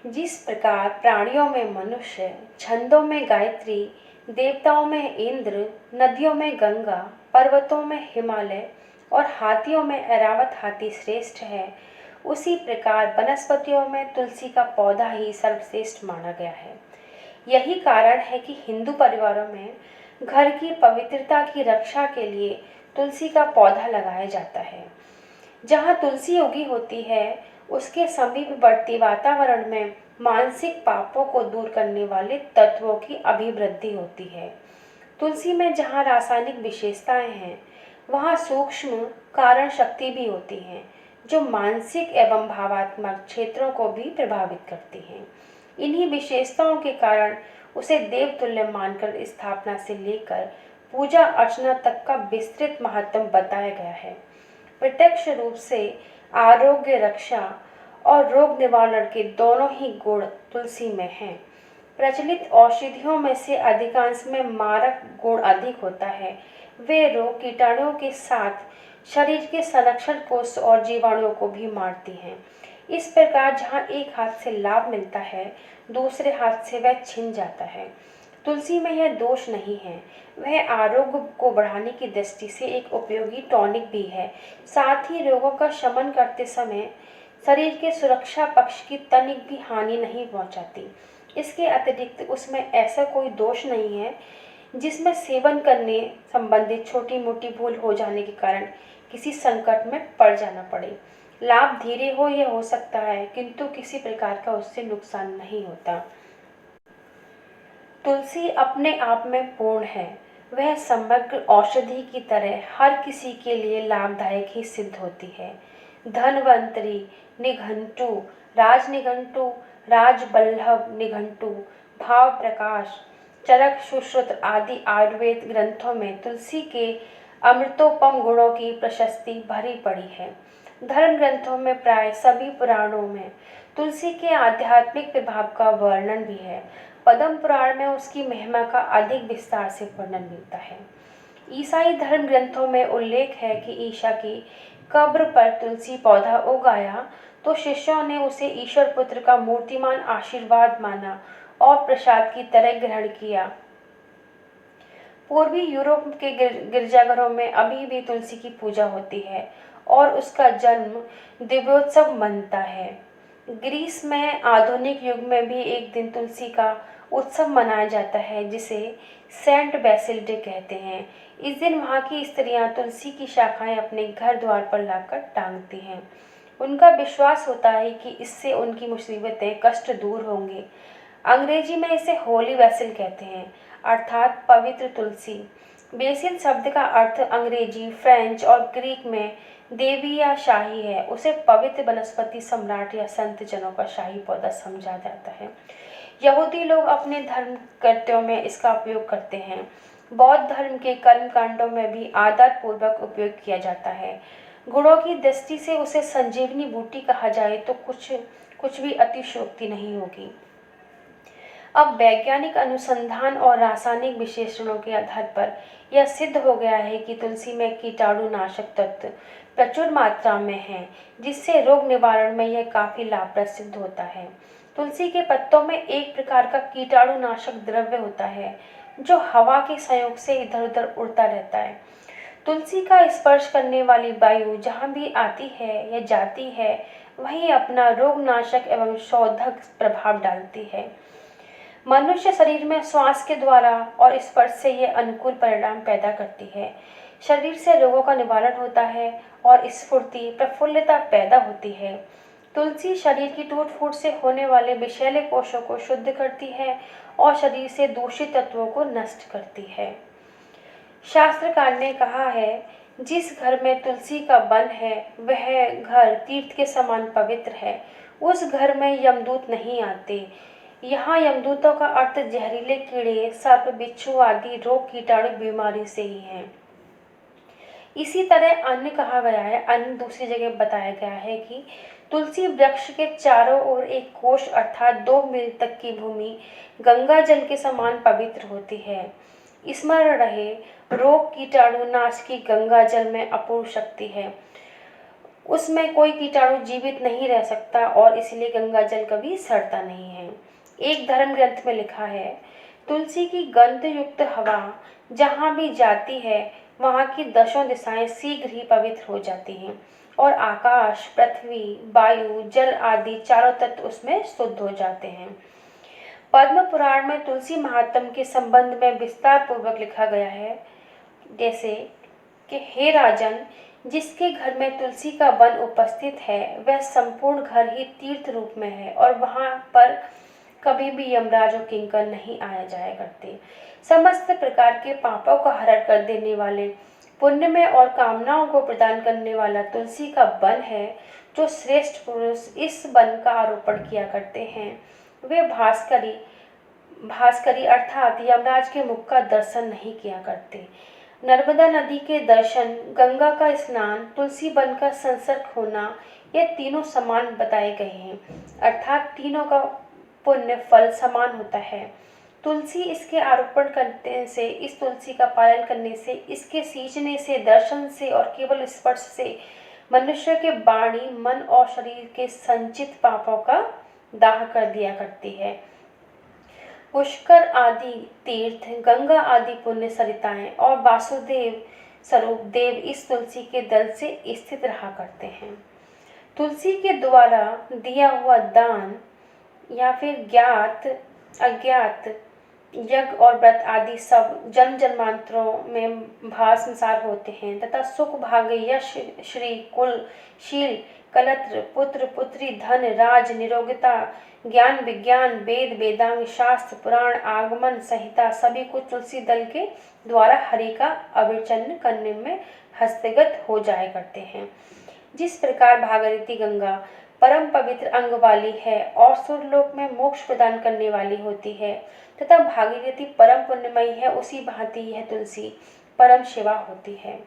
जिस प्रकार प्राणियों में मनुष्य, छंदों में गायत्री, देवताओं में इंद्र, नदियों में गंगा, पर्वतों में हिमालय और हाथियों में ऐरावत हाथी श्रेष्ठ है, उसी प्रकार वनस्पतियों में तुलसी का पौधा ही सर्वश्रेष्ठ माना गया है। यही कारण है कि हिंदू परिवारों में घर की पवित्रता की रक्षा के लिए तुलसी का पौधा लगाया जाता है। जहाँ तुलसी उगी होती है, उसके समीपवर्ती वातावरण में मानसिक पापों को दूर करने वाले तत्वों की अभिवृद्धि होती है। तुलसी में जहाँ रासायनिक विशेषताएं हैं, वहाँ सूक्ष्म कारण शक्ति भी होती है, जो मानसिक एवं भावात्मक क्षेत्रों को भी प्रभावित करती हैं। इन्हीं विशेषताओं के कारण उसे देवतुल्य मानकर स्थापना से लेकर पूजा अर्चना तक का विस्तृत महत्व बताया गया है। प्रत्यक्ष रूप से आरोग्य रक्षा और रोग निवारण के दोनों ही गुण तुलसी में हैं। प्रचलित औषधियों में से अधिकांश में मारक गुण अधिक होता है। वे रोग कीटाणुओं के साथ शरीर के संरक्षण कोष और जीवाणुओं को भी मारती हैं। इस प्रकार जहाँ एक हाथ से लाभ मिलता है, दूसरे हाथ से वह छिन जाता है। तुलसी में यह दोष नहीं है, वह आरोग्य को बढ़ाने की दृष्टि से एक उपयोगी टॉनिक भी है। साथ ही रोगों का शमन करते समय शरीर के सुरक्षा पक्ष की तनिक भी हानि नहीं पहुंचाती। इसके अतिरिक्त उसमें ऐसा कोई दोष नहीं है जिसमें सेवन करने संबंधित छोटी मोटी भूल हो जाने के कारण किसी संकट में पड़ जाना पड़े। लाभ धीरे हो यह हो सकता है, किंतु किसी प्रकार का उससे नुकसान नहीं होता। तुलसी अपने आप में पूर्ण है। वह समग्र औषधि की तरह हर किसी के लिए लाभदायक ही सिद्ध होती है। धन्वंतरी निघंटु, राजनिघंटु, राजबल्लभ निघंटु, भाव प्रकाश, चरक सुश्रुत आदि आयुर्वेद ग्रंथों में तुलसी के अमृतोपम गुणों की प्रशस्ति भरी पड़ी है। धर्म ग्रंथों में प्राय सभी पुराणों में तुलसी के आध्यात्मिक प्रभाव का वर्णन भी है। पद्म पुराण में उसकी महिमा का अधिक विस्तार से वर्णन मिलता है। ईसाई धर्म ग्रंथों में उल्लेख है कि ईसा की कब्र पर तुलसी पौधा उगाया तो शिष्यों ने उसे ईश्वर पुत्र का मूर्तिमान आशीर्वाद माना और प्रसाद की तरह ग्रहण किया। पूर्वी यूरोप के गिरजाघरों में अभी भी तुलसी की पूजा होती है और उसका जन्म दिव्योत्सव मनता है। ग्रीस में आधुनिक युग में भी एक दिन तुलसी का उत्सव मनाया जाता है, जिसे सेंट बेसिल डे कहते हैं। इस दिन वहाँ की स्त्रियां तुलसी की शाखाएं अपने घर द्वार पर लाकर टांगती हैं। उनका विश्वास होता है कि इससे उनकी मुसीबतें कष्ट दूर होंगे। अंग्रेजी में इसे होली बेसिल कहते हैं, अर्थात पवित्र तुलसी। बेसिल शब्द का अर्थ अंग्रेजी, फ्रेंच और ग्रीक में देवी या शाही है। उसे पवित्र वनस्पति, सम्राट या संत जनों का शाही पौधा समझा जाता है। यहूदी लोग अपने धर्म कृत्यों में इसका उपयोग करते हैं। बौद्ध धर्म के कर्म कांडों में भी आदर पूर्वक उपयोग किया जाता है। गुणों की दृष्टि से उसे संजीवनी बूटी कहा जाए तो कुछ भी अतिशयोक्ति नहीं होगी। अब वैज्ञानिक अनुसंधान और रासायनिक विश्लेषणों के आधार पर यह सिद्ध हो गया है कि तुलसी में कीटाणुनाशक तत्व प्रचुर मात्रा में हैं, जिससे रोग निवारण में यह काफी लाभप्रद सिद्ध होता है। तुलसी के पत्तों में एक प्रकार का कीटाणुनाशक द्रव्य होता है जो हवा के संयोग से इधर उधर उड़ता रहता है। तुलसी का स्पर्श करने वाली वायु जहाँ भी आती है या जाती है, वहीं अपना रोगनाशक एवं शोधक प्रभाव डालती है। मनुष्य शरीर में श्वास के द्वारा और स्पर्श से ये अनुकूल परिणाम पैदा करती है। शरीर से रोगों का निवारण होता है और स्फूर्ति प्रफुल्लता पैदा होती है। तुलसी शरीर की टूट फूट से होने वाले विषैले कोषों को शुद्ध करती है और शरीर से दूषित तत्वों को नष्ट करती है। शास्त्रकार ने कहा है, जिस घर में तुलसी का वन है वह घर तीर्थ के समान पवित्र है। उस घर में यमदूत नहीं आते। यहाँ यमदूतों का अर्थ जहरीले कीड़े, सर्प, बिच्छू आदि रोग कीटाणु बीमारी से ही है। इसी तरह अन्य कहा गया है, अन्य दूसरी जगह बताया गया है कि तुलसी वृक्ष के चारों ओर एक कोष अर्थात 2 मील तक की भूमि गंगा जल के समान पवित्र होती है। स्मरण रहे, रोग कीटाणु नाश की गंगा जल में अपूर्व शक्ति है। उसमें कोई कीटाणु जीवित नहीं रह सकता और इसलिए गंगा जल कभी सड़ता नहीं है। एक धर्म ग्रंथ में लिखा है, तुलसी की गंध युक्त हवा जहाँ भी जाती है वहाँ की दसों दिशाएं शीघ्र ही पवित्र हो जाती हैं और आकाश, पृथ्वी, वायु, जल आदि चारों तत्व उसमें शुद्ध हो जाते हैं। पद्म पुराण में तुलसी महात्म्य के संबंध में विस्तार पूर्वक लिखा गया है, जैसे कि हे राजन, जिसके घर में तुलसी का वन उपस्थित है वह संपूर्ण घर ही तीर्थ रूप में है और वहां पर कभी भी यमराज और किंकर नहीं आया जाया करते। समस्त प्रकार के पापों का हरण कर देने वाले, पुण्य में और कामनाओं को प्रदान करने वाला तुलसी का वन है। जो श्रेष्ठ पुरुष इस वन का आरोपण किया करते हैं वे भास्करी अर्थात यमराज के मुख का दर्शन नहीं किया करते। नर्मदा नदी के दर्शन, गंगा का स्नान, तुलसी वन का संसर्ग होना, ये तीनों समान बताए गए हैं, अर्थात तीनों का पुण्य फल समान होता है। तुलसी इसके आरोपण करने से, इस तुलसी का पालन करने से, इसके सींचने से, दर्शन से और केवल स्पर्श से मनुष्य के वाणी, मन और शरीर के संचित पापों का दाह कर दिया करती है। पुष्कर आदि तीर्थ, गंगा आदि पुण्य सरिताएं और वासुदेव स्वरूप देव इस तुलसी के दल से स्थित रहा करते हैं। तुलसी के द्वारा दिया हुआ दान या फिर ज्ञात अज्ञात यज्ञ और व्रत आदि सब जन्म जन्मांतरों में भास्मसार होते हैं तथा सुख, भाग्य, यश, श्री, कुल, शील, कलत्र, पुत्र, पुत्री, धन, राज, निरोगता, ज्ञान, विज्ञान, वेद, वेदांग, शास्त्र, पुराण, आगमन, संहिता सभी कुछ तुलसी दल के द्वारा हरि का अभिचन्न करने में हस्तगत हो जाया करते हैं। जिस प्रकार भागीरथी गंगा परम पवित्र अंग वाली है और सुरलोक में मोक्ष प्रदान करने वाली होती है तथा भागीरथी परम पुण्यमयी है, उसी भांति यह तुलसी परम शिवा होती है।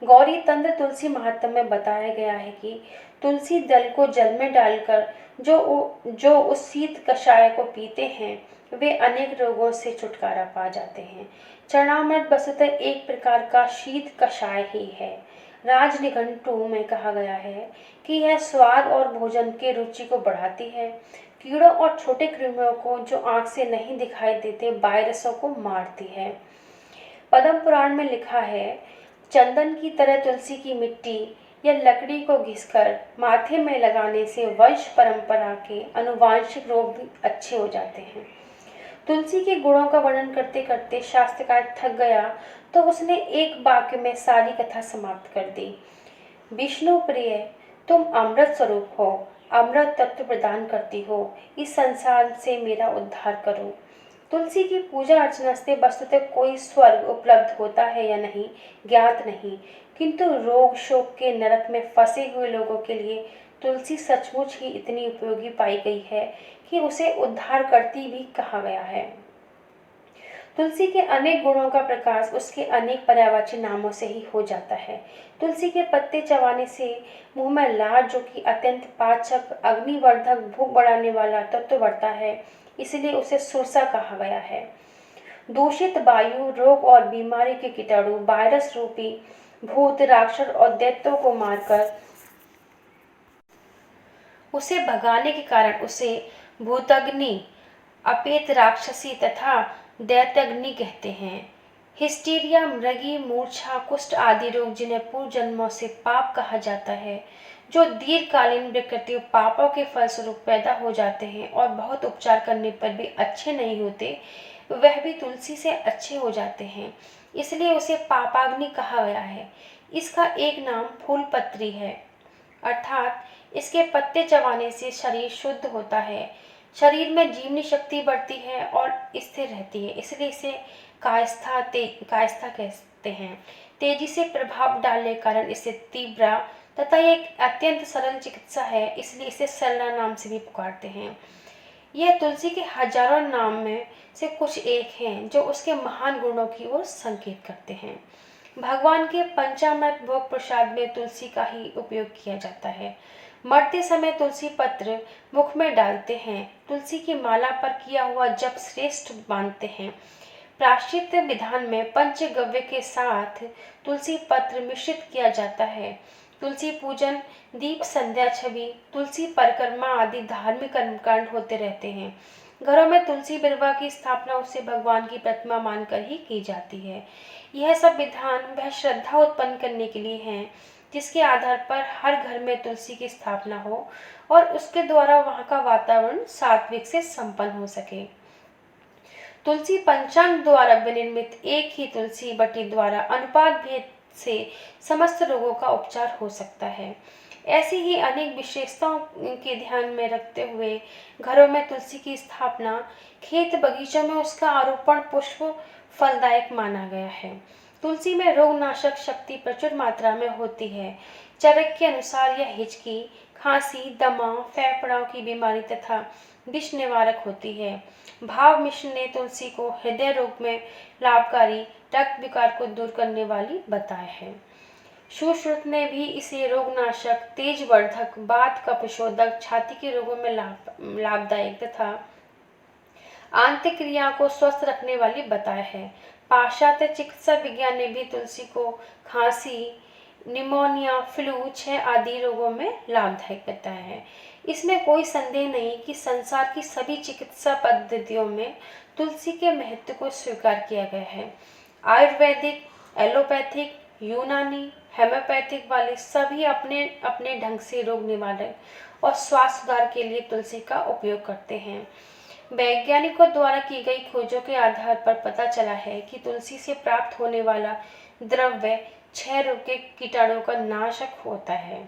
गौरी तंत्र तुलसी महात्म्य में बताया गया है कि तुलसी दल को जल में डालकर जो उस शीत कषाय को पीते हैं वे अनेक रोगों से छुटकारा पा जाते हैं। चरणामृत वस्तुतः एक प्रकार का शीत कषाय ही है। राजनिघंटु में कहा गया है कि यह स्वाद और भोजन के रुचि को बढ़ाती है, कीड़ों और छोटे कृमियों को जो आंख से नहीं दिखाई देते वायरसों को मारती है। पद्म पुराण में लिखा है, चंदन की तरह तुलसी की मिट्टी या लकड़ी को घिसकर माथे में लगाने से वंश परंपरा के अनुवांशिक रोग भी अच्छे हो जाते हैं। तुलसी के गुणों का वर्णन करते करते शास्त्रकार थक गया तो उसने एक वाक्य में सारी कथा समाप्त कर दी। विष्णु प्रिय, तुम अमृत स्वरूप हो, अमृत तत्व प्रदान करती हो, इस संसार से मेरा उद्धार करो। तुलसी की पूजा अर्चना से वस्तुतः कोई स्वर्ग उपलब्ध होता है या नहीं ज्ञात नहीं, किंतु रोग शोक के नरक में फंसे हुए लोगों के लिए तुलसी सचमुच ही इतनी उपयोगी पाई गई है कि उसे उद्धार करती भी कहा गया है। तुलसी के अनेक गुणों का प्रकाश उसके अनेक पर्यायवाची नामों से ही हो जाता है। तुलसी के पत्ते चबाने से मुंह में लार, जो कि अत्यंत पाचक, अग्निवर्धक, भूख बढ़ाने वाला तत्व बढ़ता है, इसलिए उसे सुरसा कहा गया है। दूषित वायु, रोग और बीमारी के कीटाणु, वायरस रूपी भूत, राक्षस और दैत्यों को मारकर उसे भगाने के कारण उसे भूतग्नि, अपेत राक्षसी तथा दैत्याग्नि कहते हैं। हिस्टीरिया, मृगी, मूर्छा, कुष्ठ आदि रोग जिन्हें पूर्व जन्मों से पाप कहा जाता है, जो दीर्घकालीन विकृति पापों के फलस्वरूप पैदा हो जाते हैं और बहुत उपचार करने पर भी अच्छे नहीं होते, वह भी तुलसी से अच्छे हो जाते हैं, इसलिए उसे पापाग्नि कहा गया है। इसका एक नाम फूलपत्री है, अर्थात इसके पत्ते चबाने से शरीर शुद्ध होता है, शरीर में जीवनी शक्ति बढ़ती है और स्थिर रहती है, इसलिए इसे कायस्था कहते हैं। तेजी से प्रभाव डालने के कारण इसे तीव्रा तथा एक अत्यंत सरल चिकित्सा है, इसलिए इसे सरला नाम से भी पुकारते हैं। यह तुलसी के हजारों नाम में से कुछ एक हैं जो उसके महान गुणों की ओर संकेत करते हैं। भगवान के पंचामृत भोग प्रसाद में तुलसी का ही उपयोग किया जाता है। मरते समय तुलसी पत्र मुख में डालते हैं, तुलसी की माला पर किया हुआ जप श्रेष्ठ मानते हैं। प्रायश्चित विधान में पंचगव्य के साथ तुलसी पत्र मिश्रित किया जाता है। तुलसी पूजन, दीप संध्या छवि, तुलसी परिक्रमा आदि धार्मिक कर्मकांड होते रहते हैं। घरों में तुलसी विग्रह की स्थापना उसे भगवान की प्रतिमा मानकर ही की जाती है। यह सब विधान वह श्रद्धा उत्पन्न करने के लिए हैं जिसके आधार पर हर घर में तुलसी की स्थापना हो और उसके द्वारा वहां का वातावरण सात्विक से संपन्न हो सके। तुलसी पंचांग द्वारा विनिर्मित एक ही तुलसी बटी द्वारा अनुपात भेद से समस्त रोगों का उपचार हो सकता है। ऐसी ही अनेक विशेषताओं के ध्यान में रखते हुए घरों में तुलसी की स्थापना, खेत बगीचों में उसका आरोपण पुष्प फलदायक माना गया है। तुलसी में रोगनाशक शक्ति प्रचुर मात्रा में होती है। चरक के अनुसार यह हिचकी, खांसी, दमा, फेफड़ों की बीमारी तथा विष निवारक होती है। भाव मिश्र ने तुलसी को हृदय रोग में लाभकारी, रक्त विकार को दूर करने वाली बताया है। सुश्रुत ने भी इसे रोगनाशक, तेजवर्धक, वात कफशोधक, छाती के रोगों में लाभदायक तथा आंतरिक क्रिया को स्वस्थ रखने वाली बताया है। पाश्चात्य चिकित्सा विज्ञान ने भी तुलसी को खांसी, निमोनिया, फ्लू, क्षय आदि रोगों में लाभदायक बताया है। इसमें कोई संदेह नहीं कि संसार की सभी चिकित्सा पद्धतियों में तुलसी के महत्व को स्वीकार किया गया है। आयुर्वेदिक, एलोपैथिक, यूनानी, हेम्योपैथिक वाले सभी अपने अपने ढंग से रोग निवारक और स्वास्थ्य सुधार के लिए तुलसी का उपयोग करते हैं। वैज्ञानिकों द्वारा की गई खोजों के आधार पर पता चला है कि तुलसी से प्राप्त होने वाला द्रव्य क्षय रोग के कीटाणुओं का नाशक होता है।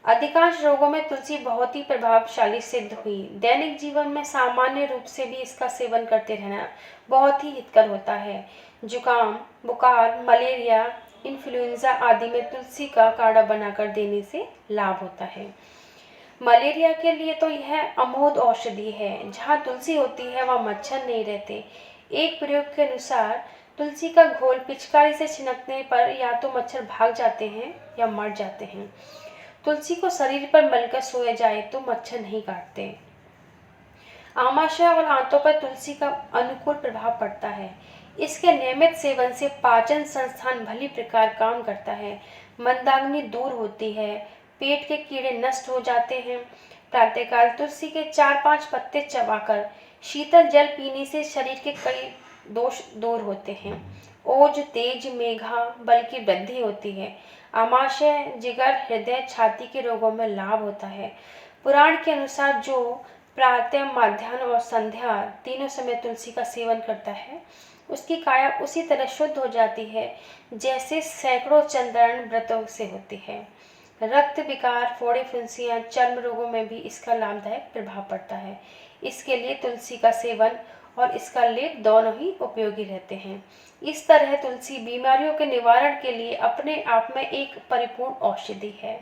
अधिकांश रोगों में तुलसी बहुत ही प्रभावशाली सिद्ध हुई। दैनिक जीवन में सामान्य रूप से भी इसका सेवन करते रहना बहुत ही हितकर होता है। जुकाम, बुखार, मलेरिया, इन्फ्लुएंजा आदि में तुलसी का काढ़ा बनाकर देने से लाभ होता है। मलेरिया के लिए तो यह अमोघ औषधि है। जहाँ तुलसी होती है वहाँ मच्छर नहीं रहते। एक प्रयोग के अनुसार तुलसी का घोल पिचकारी से छिड़कने पर या तो मच्छर भाग जाते हैं या मर जाते हैं। तुलसी को शरीर पर मलकर सोया जाए तो मच्छर नहीं काटते। आमाशय और आंतों पर तुलसी का अनुकूल प्रभाव पड़ता है। इसके नियमित सेवन से पाचन संस्थान भली प्रकार काम करता है, मंदाग्नि दूर होती है, पेट के कीड़े नष्ट हो जाते हैं। प्रातःकाल तुलसी के 4-5 पत्ते चबाकर शीतल जल पीने से शरीर के कई दोष दूर होते हैं। ओज, तेज, मेघा बल की वृद्धि होती है। आमाशय, जिगर, हृदय, छाती के रोगों में लाभ होता है। पुराण के अनुसार जो प्रातः, मध्याह्न और संध्या तीनों समय तुलसी का सेवन करता है उसकी काया उसी तरह शुद्ध हो जाती है जैसे सैकड़ों चंद्रायण व्रतों से होती है। रक्त विकार, फोड़े, फुंसियां, चर्म रोगों में भी इसका लाभदायक प्रभाव पड़ता है। इसके लिए तुलसी का सेवन और इसका लेप दोनों ही उपयोगी रहते हैं। इस तरह तुलसी बीमारियों के निवारण के लिए अपने आप में एक परिपूर्ण औषधि है।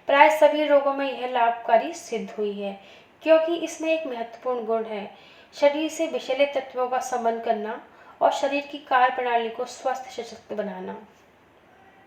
प्राय सभी रोगों में यह लाभकारी सिद्ध हुई है क्योंकि इसमें एक महत्वपूर्ण गुण है, शरीर से विषैले तत्वों का समन करना और शरीर की कार्य प्रणाली को स्वस्थ सशक्त बनाना।